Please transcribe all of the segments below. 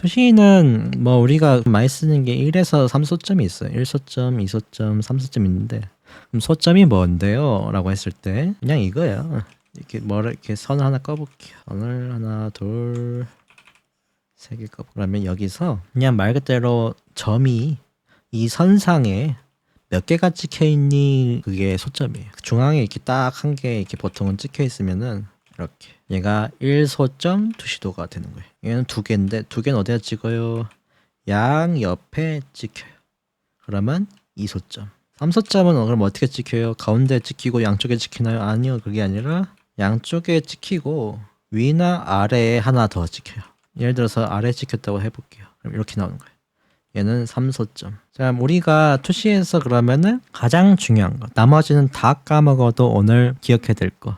투시는 뭐 우리가 많이 쓰는 게 1에서 3소점이 있어요. 1소점, 2소점, 3소점 있는데 그럼 소점이 뭔데요? 라고 했을 때 그냥 이거예요. 이렇게 뭐를 이렇게 선 하나 꺼볼게요. 선을 하나, 둘, 세 개 꺼. 그러면 여기서 그냥 말 그대로 점이 이 선상에 몇 개가 찍혀 있니 그게 소점이에요. 중앙에 이렇게 딱 한 개 이렇게 보통은 찍혀 있으면은 이렇게 얘가 1소점 투시도가 되는 거예요. 얘는 두 개인데 두 개는 어디다 찍어요? 양 옆에 찍혀요. 그러면 2소점. 3소점은 그럼 어떻게 찍혀요? 가운데 찍히고 양쪽에 찍히나요? 아니요. 그게 아니라 양쪽에 찍히고 위나 아래에 하나 더 찍혀요. 예를 들어서 아래에 찍혔다고 해볼게요. 그럼 이렇게 나오는 거예요. 얘는 3소점. 자, 우리가 투시에서 그러면은 가장 중요한 거. 나머지는 다 까먹어도 오늘 기억해야 될 거.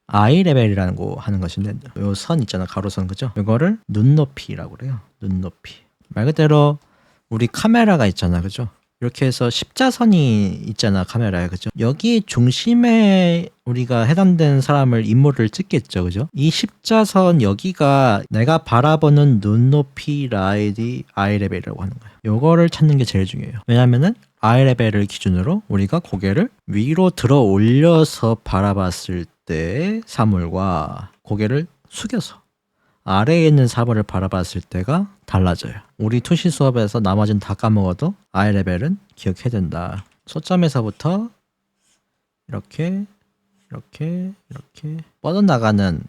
아이 레벨이라는 거 하는 것인데 요 선 있잖아. 가로선 그죠? 이거를 눈높이라고 그래요. 눈높이. 말 그대로 우리 카메라가 있잖아. 그죠? 이렇게 해서 십자선이 있잖아. 카메라에 그죠? 여기 중심에 우리가 해당되는 사람을 인물을 찍겠죠. 그죠? 이 십자선 여기가 내가 바라보는 눈높이 라인이 아이 레벨이라고 하는 거예요. 요거를 찾는 게 제일 중요해요. 왜냐면은 아이 레벨을 기준으로 우리가 고개를 위로 들어 올려서 바라봤을 때 사물과 고개를 숙여서 아래에 있는 사물을 바라봤을 때가 달라져요. 우리 투시 수업에서 나머지는 다 까먹어도 아이 레벨은 기억해야 된다. 소점에서부터 이렇게 뻗어나가는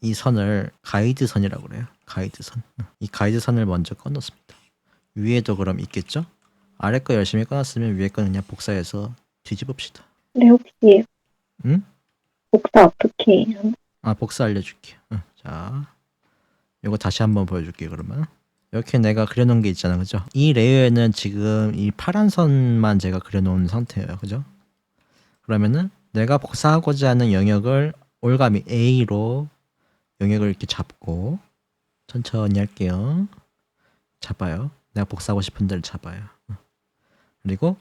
이 선을 가이드선이라고 그래요. 가이드선. 이 가이드선을 먼저 꺼놓습니다. 위에도 그럼 있겠죠? 아래 거 열심히 꺼놨으면 위에 거는 그냥 복사해서 뒤집읍시다. 네, 혹시 응? 복사 어떻게 하나? 아, 복사 알려줄게. 응. 자, 이거 다시 한번 보여줄게. 그러면 이렇게 내가 그려놓은 게 있잖아, 그죠? 이 레이어에는 지금 이 파란 선만 제가 그려놓은 상태예요, 그죠? 그러면은 내가 복사하고자 하는 영역을 올가미 A로 영역을 이렇게 잡고 천천히 할게요. 잡아요. 내가 복사하고 싶은 데를 잡아요. 그리고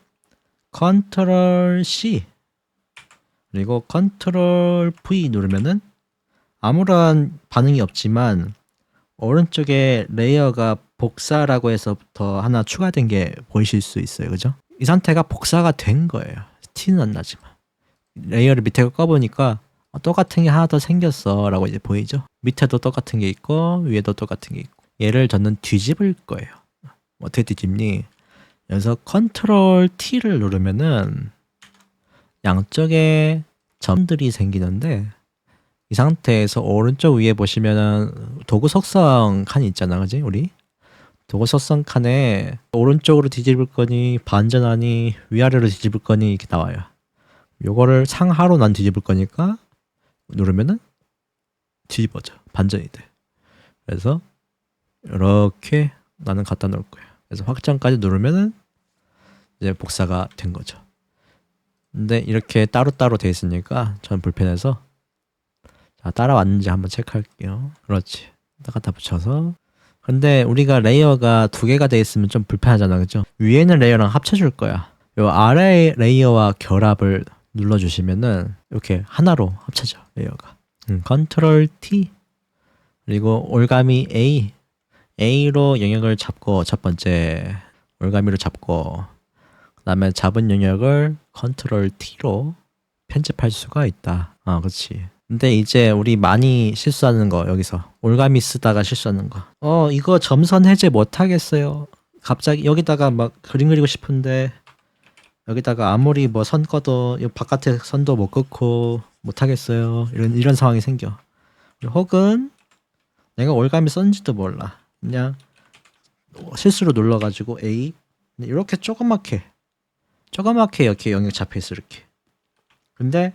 컨트롤 C 그리고 컨트롤 V 누르면은 아무런 반응이 없지만 오른쪽에 레이어가 복사라고 해서부터 하나 추가된 게 보이실 수 있어요. 그죠? 이 상태가 복사가 된 거예요. 티는 안 나지만. 레이어를 밑에 꺼보니까 똑같은 게 하나 더 생겼어 라고 이제 보이죠? 밑에도 똑같은 게 있고 위에도 똑같은 게 있고 얘를 저는 뒤집을 거예요. 어떻게 뒤집니? 여기서 컨트롤 T를 누르면은 양쪽에 점들이 생기는데 이 상태에서 오른쪽 위에 보시면은 도구 속성 칸이 있잖아, 그지? 우리 도구 속성 칸에 오른쪽으로 뒤집을 거니 반전하니 위아래로 뒤집을 거니 이렇게 나와요. 요거를 상하로 난 뒤집을 거니까 누르면은 뒤집어져, 반전이 돼. 그래서 이렇게 나는 갖다 놓을 거예요. 그래서 확장까지 누르면은 이제 복사가 된 거죠. 근데 이렇게 따로따로 돼 있으니까 전 불편해서 자, 따라왔는지 한번 체크할게요. 그렇지. 딱 갖다 붙여서. 근데 우리가 레이어가 두 개가 돼 있으면 좀 불편하잖아, 그죠? 위에 있는 레이어랑 합쳐줄 거야. 요 아래 레이어와 결합을 눌러주시면은 이렇게 하나로 합쳐져, 레이어가. 컨트롤 T 그리고 올가미 A A로 영역을 잡고 첫 번째 올가미로 잡고 그 다음에 잡은 영역을 컨트롤 T로 편집할 수가 있다. 아, 그렇지. 근데 이제 우리 많이 실수하는 거 여기서 올가미 쓰다가 실수하는 거. 이거 점선 해제 못 하겠어요. 갑자기 여기다가 막 그림 그리고 싶은데 여기다가 아무리 뭐 선 꺼도 이 바깥에 선도 못 긋고 못 하겠어요. 이런 상황이 생겨. 혹은 내가 올가미 썼는지도 몰라. 그냥 실수로 눌러가지고 A 이렇게 조그맣게 이렇게 영역 잡혀있어 이렇게. 근데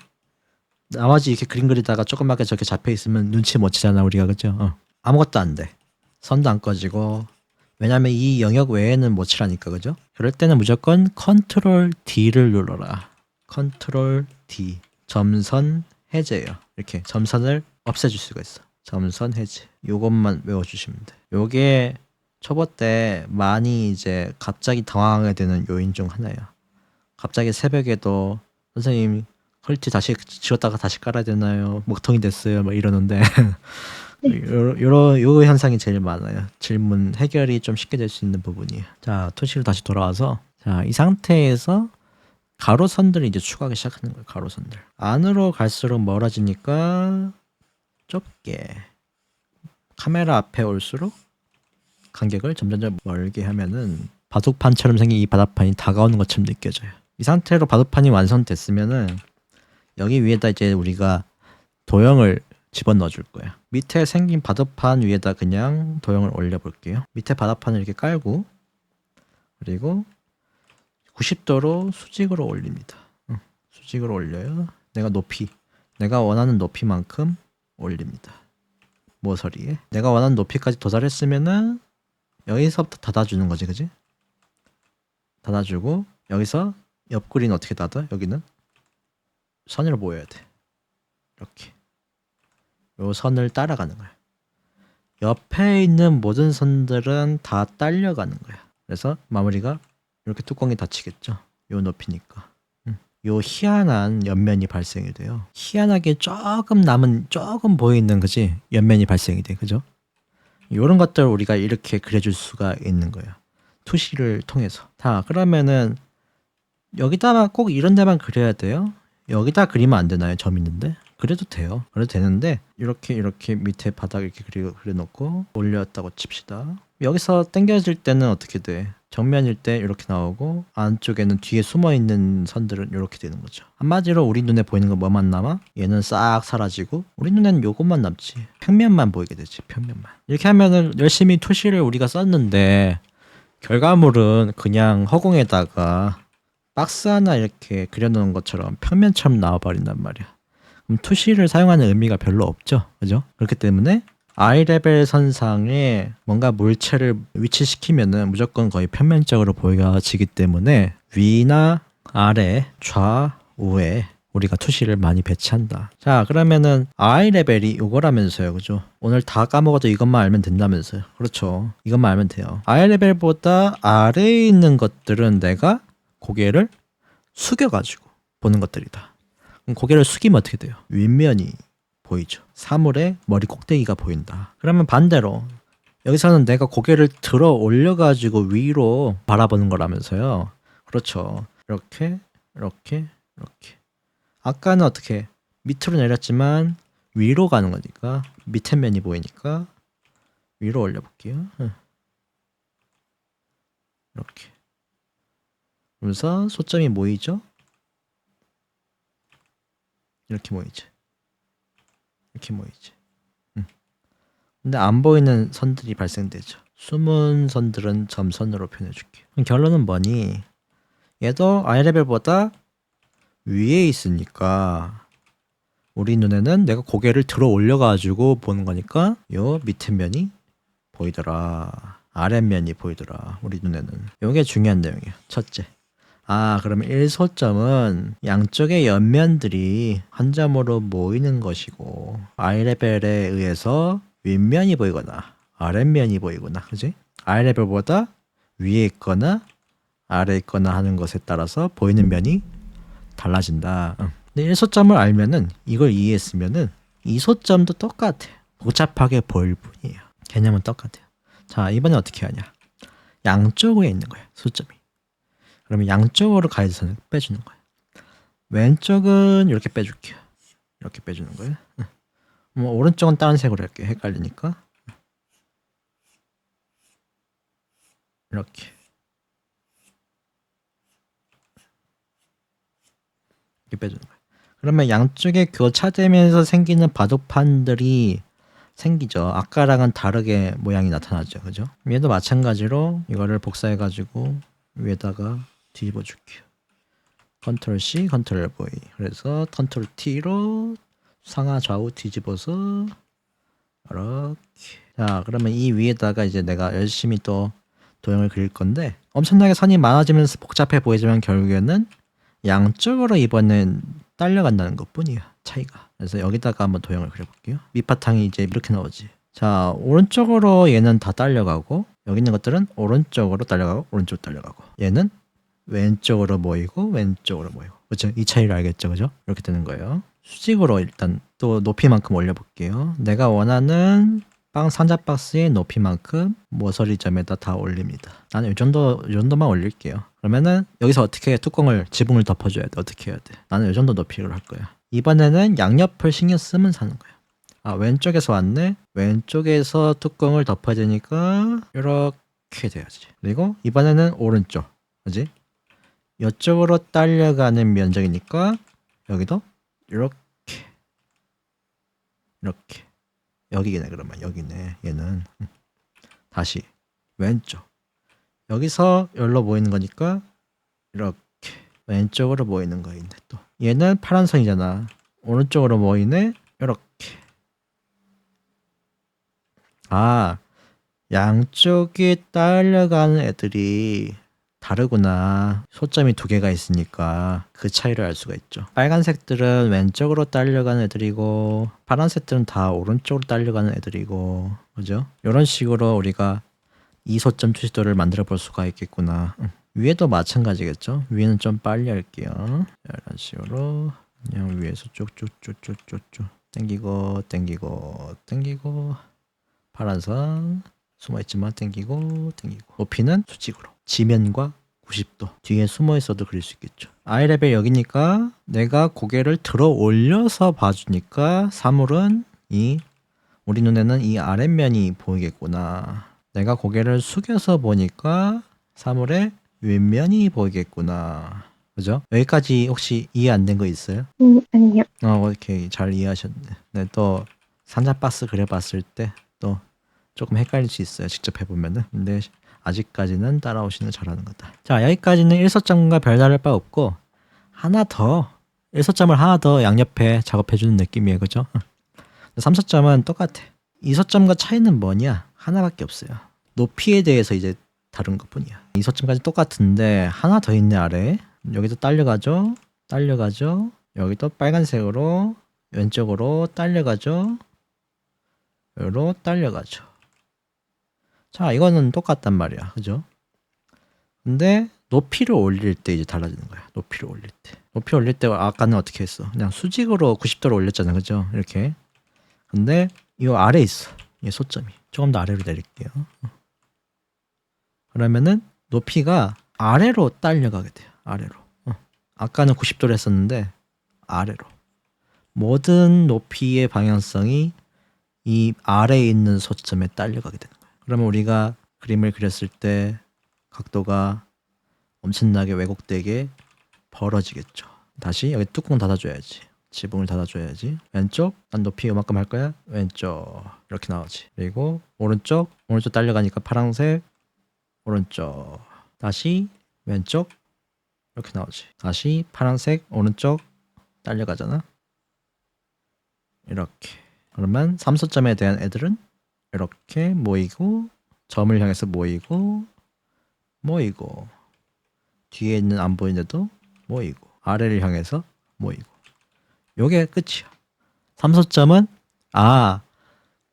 나머지 이렇게 그림 그리다가 조그맣게 저렇게 잡혀있으면 눈치 못 채잖아 우리가, 그죠? 아무것도 안 돼. 선도 안 꺼지고. 왜냐면 이 영역 외에는 못 칠하니까, 그죠? 그럴 때는 무조건 컨트롤 D를 눌러라. 컨트롤 D. 점선 해제예요. 이렇게 점선을 없애줄 수가 있어. 점선 해제. 요것만 외워주시면 돼. 요게 초보 때 많이 이제 갑자기 당황하게 되는 요인 중 하나예요. 갑자기 새벽에도 선생님 퀄리티 다시 지웠다가 다시 깔아야 되나요? 먹통이 됐어요. 막 이러는데 요 현상이 제일 많아요. 질문 해결이 좀 쉽게 될 수 있는 부분이에요. 자, 토시로 다시 돌아와서 자, 이 상태에서 가로선들을 이제 추가하기 시작하는 거예요. 가로선들. 안으로 갈수록 멀어지니까 좁게 카메라 앞에 올수록 간격을 점점 멀게 하면은 바둑판처럼 생긴 이 바둑판이 다가오는 것처럼 느껴져요. 이 상태로 바둑판이 완성됐으면은 여기 위에다 이제 우리가 도형을 집어넣어 줄 거야. 밑에 생긴 바둑판 위에다 그냥 도형을 올려 볼게요. 밑에 바둑판을 이렇게 깔고 그리고 90도로 수직으로 올립니다. 수직으로 올려요. 내가 원하는 높이만큼 올립니다. 모서리에 내가 원하는 높이까지 도달했으면은 여기서부터 닫아주는 거지, 그지? 닫아주고 여기서 옆구리는 어떻게 닫아? 여기는 선으로 모여야 돼. 이렇게 요 선을 따라가는 거야. 옆에 있는 모든 선들은 다 딸려가는 거야. 그래서 마무리가 이렇게 뚜껑이 닫히겠죠. 요 높이니까. 요 희한한 옆면이 발생이 돼요. 희한하게 조금 보이는 그지? 옆면이 발생이 돼. 그죠? 요런 것들을 우리가 이렇게 그려줄 수가 있는 거예요. 투시를 통해서. 자, 그러면은 여기다만 꼭 이런 데만 그려야 돼요? 여기다 그리면 안 되나요? 점 있는데? 그래도 돼요. 그래도 되는데 이렇게 밑에 바닥 이렇게 그려놓고 올렸다고 칩시다. 여기서 당겨질 때는 어떻게 돼? 정면일 때 이렇게 나오고 안쪽에는 뒤에 숨어있는 선들은 이렇게 되는 거죠. 한마디로 우리 눈에 보이는 거 뭐만 남아? 얘는 싹 사라지고 우리 눈에는 요것만 남지. 평면만 보이게 되지. 평면만. 이렇게 하면은 열심히 토시를 우리가 썼는데 결과물은 그냥 허공에다가 박스 하나 이렇게 그려놓은 것처럼 평면처럼 나와버린단 말이야. 그럼 투시를 사용하는 의미가 별로 없죠. 그죠? 그렇기 때문에 I레벨 선상에 뭔가 물체를 위치시키면은 무조건 거의 평면적으로 보여지기 때문에 위나 아래, 좌우에 우리가 투시를 많이 배치한다. 자, 그러면은 I레벨이 이거라면서요. 그죠? 오늘 다 까먹어도 이것만 알면 된다면서요. 그렇죠. 이것만 알면 돼요. I레벨보다 아래에 있는 것들은 내가 고개를 숙여가지고 보는 것들이다. 그럼 고개를 숙이면 어떻게 돼요? 윗면이 보이죠. 사물의 머리 꼭대기가 보인다. 그러면 반대로 여기서는 내가 고개를 들어 올려가지고 위로 바라보는 거라면서요. 그렇죠. 이렇게. 아까는 어떻게 밑으로 내렸지만 위로 가는 거니까 밑에 면이 보이니까 위로 올려볼게요. 이렇게. 그러면서 소점이 모이죠. 이렇게 모이지. 근데 안 보이는 선들이 발생되죠. 숨은 선들은 점선으로 표현해줄게. 그럼 결론은 뭐니? 얘도 I레벨보다 위에 있으니까 우리 눈에는 내가 고개를 들어 올려가지고 보는 거니까 요 밑에 면이 보이더라. 아랫면이 보이더라. 우리 눈에는. 요게 중요한 내용이에요. 첫째. 그러면 1소점은 양쪽의 옆면들이 한 점으로 모이는 것이고 I레벨에 의해서 윗면이 보이거나 아랫면이 보이거나 그지? I레벨보다 위에 있거나 아래에 있거나 하는 것에 따라서 보이는 면이 달라진다. 근데 1소점을 알면은 이걸 이해했으면은 2소점도 똑같아. 복잡하게 보일 뿐이에요. 개념은 똑같아요. 자, 이번에 어떻게 하냐? 양쪽에 있는 거예요. 소점이. 그러면 양쪽으로 가이드선을 빼주는 거예요. 왼쪽은 이렇게 빼줄게요. 이렇게 빼주는 거예요. 오른쪽은 다른 색으로 할게요. 헷갈리니까. 이렇게 빼주는 거예요. 그러면 양쪽에 교차되면서 생기는 바둑판들이 생기죠. 아까랑은 다르게 모양이 나타나죠. 그죠? 얘도 마찬가지로 이거를 복사해가지고 위에다가 뒤집어 줄게요. 컨트롤 C, 컨트롤 V. 그래서 컨트롤 T로 상하 좌우 뒤집어서 이렇게. 자, 그러면 이 위에다가 이제 내가 열심히 또 도형을 그릴 건데 엄청나게 선이 많아지면서 복잡해 보이지만 결국에는 양쪽으로 이번엔 딸려간다는 것 뿐이에요. 차이가. 그래서 여기다가 한번 도형을 그려볼게요. 밑바탕이 이제 이렇게 나오지. 자, 오른쪽으로 얘는 다 딸려가고 여기 있는 것들은 오른쪽으로 딸려가고 오른쪽으로 딸려가고 얘는 왼쪽으로 모이고 왼쪽으로 모이고. 그렇죠? 이 차이를 알겠죠? 그죠? 이렇게 되는 거예요. 수직으로 일단 또 높이만큼 올려볼게요. 내가 원하는 빵 상자 박스의 높이만큼 모서리점에다 다 올립니다. 나는 이 정도만 올릴게요. 그러면은 여기서 어떻게 뚜껑을 지붕을 덮어줘야 돼. 어떻게 해야 돼. 나는 이 정도 높이로 할 거야. 이번에는 양옆을 신경 쓰면 사는 거야. 아, 왼쪽에서 왔네. 왼쪽에서 뚜껑을 덮어야 되니까 이렇게 돼야지. 그리고 이번에는 오른쪽, 그지? 이쪽으로 딸려가는 면적이니까 여기도 이렇게 여기네. 그러면 여기네. 얘는 다시 왼쪽, 여기서 여기로 모이는 거니까 이렇게 왼쪽으로 모이는 거 있네. 또 얘는 파란선이잖아. 오른쪽으로 모이네. 이렇게. 아, 양쪽에 딸려가는 애들이 다르구나. 소점이 두 개가 있으니까 그 차이를 알 수가 있죠. 빨간색들은 왼쪽으로 딸려가는 애들이고 파란색들은 다 오른쪽으로 딸려가는 애들이고, 그죠? 이런 식으로 우리가 이소점 투시도를 만들어 볼 수가 있겠구나. 위에도 마찬가지겠죠. 위에는 좀 빨리 할게요. 이런 식으로 그냥 위에서 쭉쭉쭉쭉쭉쭉 당기고 파란선 숨어있지만 당기고 높이는 수직으로 지면과 90도 뒤에 숨어있어도 그릴 수 있겠죠. 아이레벨 여기니까 내가 고개를 들어 올려서 봐주니까 사물은 우리 눈에는 이 아랫면이 보이겠구나. 내가 고개를 숙여서 보니까 사물의 윗면이 보이겠구나. 그죠? 여기까지 혹시 이해 안 된 거 있어요? 아니요. 오케이. 잘 이해하셨네. 네, 또 산자박스 그려봤을 때 또 조금 헷갈릴 수 있어요. 직접 해보면은. 근데 아직까지는 따라오시는 거 잘하는 거다. 자, 여기까지는 1서점과 별다를 바 없고 하나 더 1서점을 하나 더 양옆에 작업해주는 느낌이에요. 그죠? 3서점은 똑같아. 2서점과 차이는 뭐냐? 하나밖에 없어요. 높이에 대해서 이제 다른 것 뿐이야. 2서점까지 똑같은데 하나 더 있네. 아래 여기도 딸려가죠. 여기도 빨간색으로 왼쪽으로 딸려가죠. 여기로 딸려가죠. 자, 이거는 똑같단 말이야. 그죠? 근데 높이를 올릴 때 이제 달라지는 거야. 높이를 올릴 때 아까는 어떻게 했어? 그냥 수직으로 90도로 올렸잖아. 그죠? 이렇게. 근데 이 아래 있어. 이 소점이. 조금 더 아래로 내릴게요. 그러면은 높이가 아래로 딸려가게 돼요. 아래로. 아까는 90도로 했었는데 아래로. 모든 높이의 방향성이 이 아래에 있는 소점에 딸려가게 되는 거예요. 그러면 우리가 그림을 그렸을 때 각도가 엄청나게 왜곡되게 벌어지겠죠. 다시 여기 뚜껑 닫아줘야지. 지붕을 닫아줘야지. 왼쪽 난 높이 요만큼 할 거야. 왼쪽 이렇게 나오지. 그리고 오른쪽 딸려가니까 파란색. 오른쪽 다시 왼쪽 이렇게 나오지. 다시 파란색 오른쪽 딸려가잖아. 이렇게. 그러면 3소점에 대한 애들은 이렇게 모이고 점을 향해서 모이고 뒤에 있는 안 보이는데도 모이고 아래를 향해서 모이고 요게 끝이야. 3소점은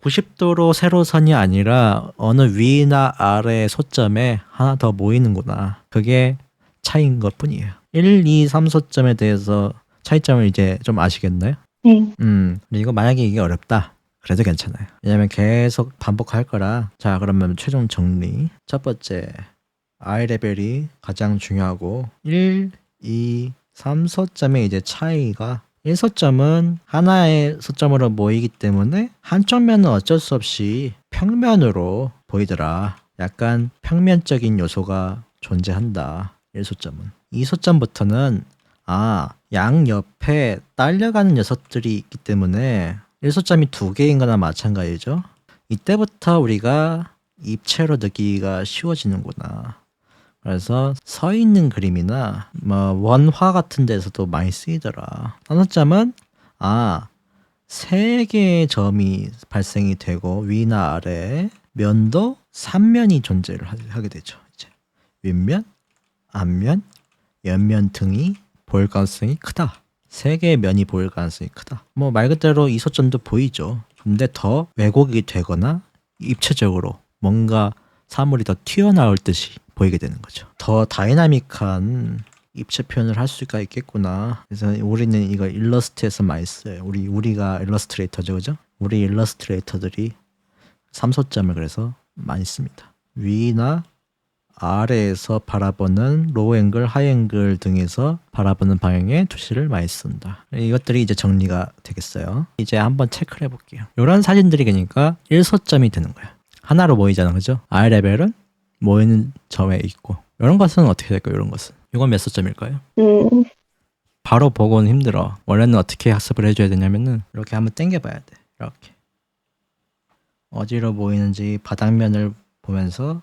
90도로 세로선이 아니라 어느 위나 아래 소점에 하나 더 모이는구나. 그게 차이인 것 뿐이에요. 1, 2, 3소점에 대해서 차이점을 이제 좀 아시겠나요? 네. 이거 만약에 이게 어렵다. 그래도 괜찮아요. 왜냐면 계속 반복할 거라. 자, 그러면 최종 정리. 첫 번째, I 레벨이 가장 중요하고 1, 2, 3소점의 이제 차이가 1소점은 하나의 소점으로 모이기 때문에 한쪽 면은 어쩔 수 없이 평면으로 보이더라. 약간 평면적인 요소가 존재한다. 1소점은. 2소점부터는 양옆에 딸려가는 녀석들이 있기 때문에 1소점이 두 개인 거나 마찬가지죠. 이때부터 우리가 입체로 느끼기가 쉬워지는구나. 그래서 서 있는 그림이나 원화 같은 데서도 많이 쓰이더라. 3소점은 세 개의 점이 발생이 되고 위나 아래 면도 3면이 존재를 하게 되죠. 이제 윗면, 앞면, 옆면 등이 보일 가능성이 크다. 세 개의 면이 보일 가능성이 크다. 말 그대로 이소점도 보이죠. 근데 더 왜곡이 되거나 입체적으로 뭔가 사물이 더 튀어나올 듯이 보이게 되는 거죠. 더 다이나믹한 입체 표현을 할 수가 있겠구나. 그래서 우리는 이거 일러스트에서 많이 써요. 우리가 일러스트레이터죠, 그죠? 우리 일러스트레이터들이 삼소점을 그래서 많이 씁니다. 위나 아래에서 바라보는 로우 앵글, 하이 앵글 등에서 바라보는 방향의 투시를 많이 쓴다. 이것들이 이제 정리가 되겠어요. 이제 한번 체크를 해볼게요. 이런 사진들이 그러니까 1소점이 되는 거야. 하나로 모이잖아, 그죠? I 레벨은 모이는 점에 있고, 이런 것은 어떻게 될까요? 이런 것은 이건 몇 소점일까요? 바로 보고는 힘들어. 원래는 어떻게 학습을 해줘야 되냐면은 이렇게 한번 당겨봐야 돼. 이렇게 어디로 모이는지 바닥면을 보면서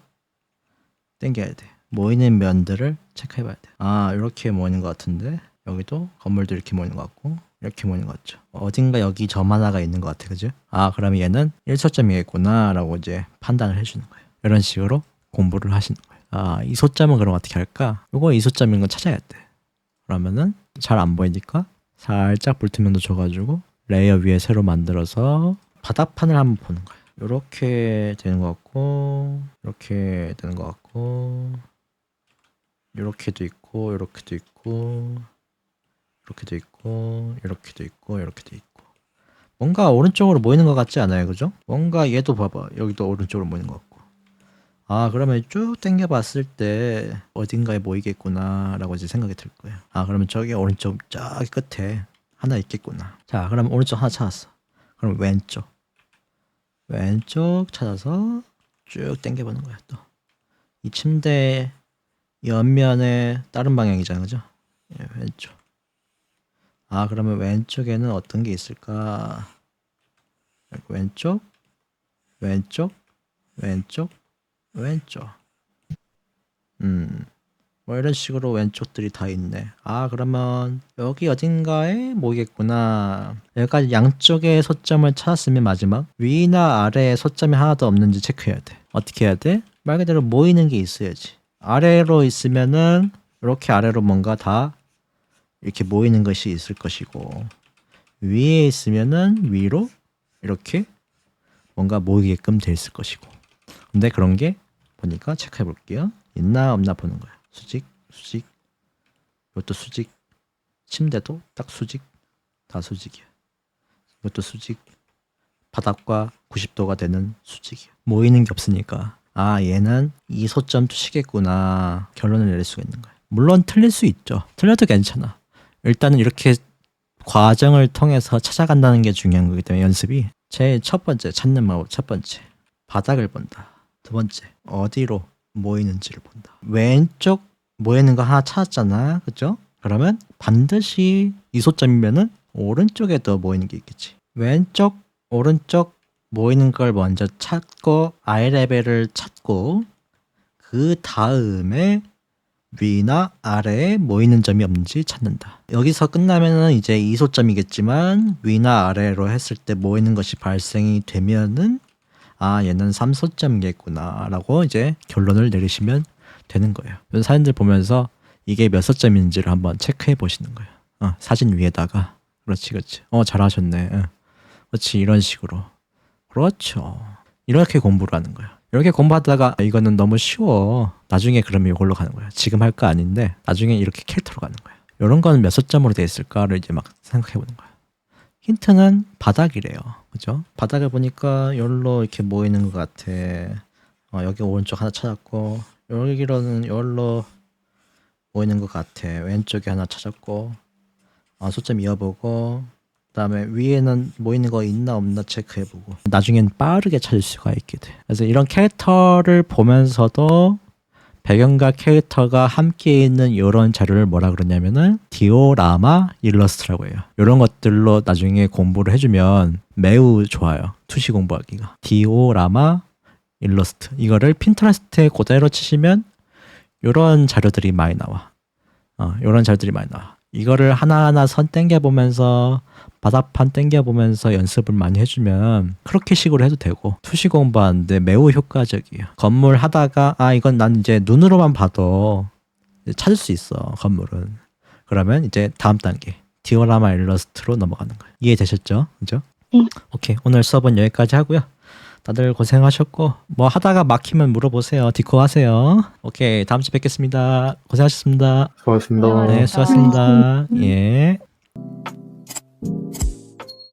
당겨야 돼. 모이는 면들을 체크해봐야 돼. 아, 이렇게 모이는 것 같은데 여기도 건물도 이렇게 모이는 것 같고 이렇게 모이는 것 같죠. 어딘가 여기 점 하나가 있는 것 같아, 그죠? 아, 그러면 얘는 1소점이겠구나 라고 이제 판단을 해주는 거예요. 이런 식으로 공부를 하시는 거예요. 아, 이 소점은 그럼 어떻게 할까? 이거 이 소점인 건 찾아야 돼. 그러면은 잘 안 보이니까 살짝 불투명도 줘가지고 레이어 위에 새로 만들어서 바닥판을 한번 보는 거예요. 이렇게 되는 것 같고 이렇게 되는 것 같고 이렇게도 있고 이렇게도 있고 이렇게도 있고 이렇게도 있고 이렇게도 있고 뭔가 오른쪽으로 모이는 것 같지 않아요, 그죠? 뭔가 얘도 봐봐, 여기도 오른쪽으로 모이는 것 같고. 아, 그러면 쭉 당겨 봤을 때 어딘가에 모이겠구나 라고 이제 생각이 들 거예요. 아, 그러면 저기 오른쪽 저기 끝에 하나 있겠구나. 자, 그러면 오른쪽 하나 찾았어. 그럼 왼쪽 찾아서 쭉 당겨 보는 거야. 또 이 침대 옆면에 다른 방향이잖아, 그죠? 예, 왼쪽. 아, 그러면 왼쪽에는 어떤 게 있을까? 왼쪽, 왼쪽, 왼쪽, 왼쪽. 뭐 이런 식으로 왼쪽들이 다 있네. 아, 그러면 여기 어딘가에 모이겠구나. 여기까지 양쪽의 소점을 찾았으면 마지막 위나 아래에 소점이 하나도 없는지 체크해야 돼. 어떻게 해야 돼? 말 그대로 모이는 게 있어야지. 아래로 있으면은 이렇게 아래로 뭔가 다 이렇게 모이는 것이 있을 것이고, 위에 있으면은 위로 이렇게 뭔가 모이게끔 돼 있을 것이고. 근데 그런 게 보니까 체크해 볼게요. 있나 없나 보는 거야. 수직, 이것도 수직, 침대도 딱 수직, 다 수직이야. 이것도 수직, 바닥과 90도가 되는 수직이야. 모이는 게 없으니까 아, 얘는 이 소점 투시겠구나 결론을 내릴 수가 있는 거야. 물론 틀릴 수 있죠. 틀려도 괜찮아. 일단은 이렇게 과정을 통해서 찾아간다는 게 중요한 거기 때문에 연습이 제일 첫 번째 찾는 방법, 첫 번째 바닥을 본다. 두 번째 어디로 모이는지를 본다. 왼쪽 모이는 거 하나 찾았잖아, 그죠? 그러면 반드시 이 소점이면은 오른쪽에도 모이는 게 있겠지. 왼쪽, 오른쪽 모이는 걸 먼저 찾고 I 레벨을 찾고 그 다음에 위나 아래에 모이는 점이 없는지 찾는다. 여기서 끝나면은 이제 이 소점이겠지만 위나 아래로 했을 때 모이는 것이 발생이 되면은 아, 얘는 3소점이겠구나 라고 이제 결론을 내리시면 되는 거예요. 사진들 보면서 이게 몇 소점인지를 한번 체크해 보시는 거예요. 사진 위에다가 그렇지 잘하셨네. 그렇지, 이런 식으로. 그렇죠. 이렇게 공부를 하는 거예요. 이렇게 공부하다가 이거는 너무 쉬워, 나중에 그러면 이걸로 가는 거예요. 지금 할 거 아닌데 나중에 이렇게 캐릭터로 가는 거예요. 이런 거는 몇 소점으로 돼 있을까를 이제 막 생각해 보는 거예요. 힌트는 바닥이래요, 그죠? 바닥을 보니까 여기로 이렇게 모이는 것 같아. 여기 오른쪽 하나 찾았고 여기로는 여기로 모이는 것 같아. 왼쪽에 하나 찾았고 소점 이어보고 그다음에 위에는 모이는 거 있나 없나 체크해보고 나중엔 빠르게 찾을 수가 있게 돼. 그래서 이런 캐릭터를 보면서도 배경과 캐릭터가 함께 있는 이런 자료를 뭐라 그러냐면은 디오라마 일러스트라고 해요. 이런 것들로 나중에 공부를 해주면 매우 좋아요. 투시 공부하기가. 디오라마 일러스트, 이거를 핀터레스트에 그대로 치시면 이런 자료들이 많이 나와. 이런 자료들이 많이 나와. 이거를 하나하나 선 땡겨보면서 바닥판 땡겨보면서 연습을 많이 해주면 그렇게 식으로 해도 되고 투시 공부하는데 매우 효과적이에요. 건물 하다가 이건 난 이제 눈으로만 봐도 찾을 수 있어, 건물은. 그러면 이제 다음 단계 디오라마 일러스트로 넘어가는 거예요. 이해되셨죠? 그죠? 네. 오케이, 오늘 수업은 여기까지 하고요. 다들 고생하셨고 뭐 하다가 막히면 물어보세요. 디코 하세요. 오케이 다음 주에 뵙겠습니다. 고생하셨습니다. 수고하셨습니다. 네 수고하셨습니다. 예.